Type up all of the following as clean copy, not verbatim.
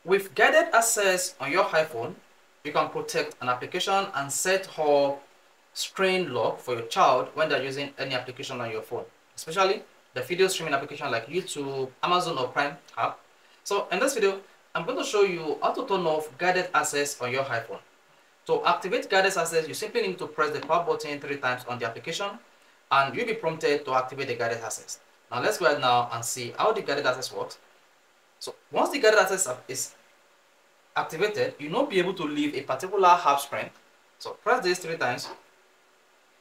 With guided access on your iPhone, you can protect an application and set up screen lock for your child when they're using any application on your phone, especially the video streaming application like YouTube, Amazon or Prime app. So in this video, I'm going to show you how to turn off guided access on your iPhone. To activate guided access, you simply need to press the power button 3 times on the application and you'll be prompted to activate the guided access. Now let's go ahead now and see how the guided access works. So once the guided access is activated, you'll not be able to leave a particular app screen. So press this 3 times.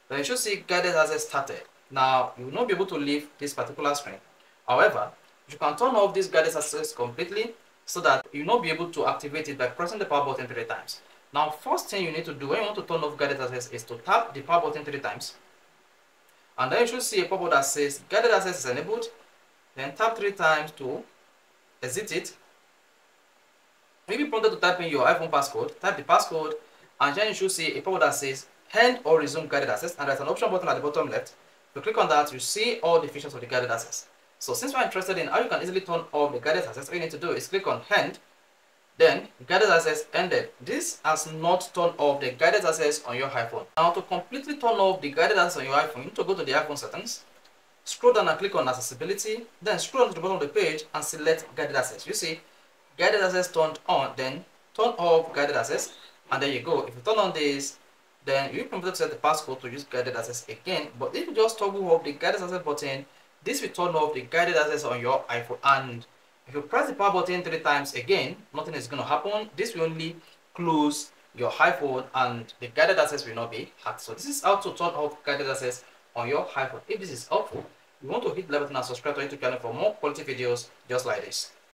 Then you should see guided access started. Now you will not be able to leave this particular screen. However, you can turn off this guided access completely so that you will not be able to activate it by pressing the power button 3 times. Now first thing you need to do when you want to turn off guided access is to tap the power button 3 times. And then you should see a pop-up that says guided access is enabled. Then tap 3 times to exit it. You'll be prompted to type in your iPhone passcode. Type the passcode and then you should see a pop-up that says end or resume guided access, and there's an option button at the bottom left. If you click on that, you see all the features of the guided access. So since we're interested in how you can easily turn off the guided access, all you need to do is click on end, then guided access ended. This has not turned off the guided access on your iPhone. Now to completely turn off the guided access on your iPhone, you need to go to the iPhone settings, scroll down and click on accessibility, then scroll down to the bottom of the page and select guided access. You see guided access turned on, then turn off guided access, and there you go. If you turn on this, then you'll be prompted to set the passcode to use guided access again. But if you just toggle off the guided access button, this will turn off the guided access on your iPhone. And if you press the power button 3 times again, nothing is going to happen. This will only close your iPhone and the guided access will not be hacked. So this is how to turn off guided access on your iPhone. If this is helpful, you want to hit the like button and subscribe to our YouTube channel for more quality videos just like this.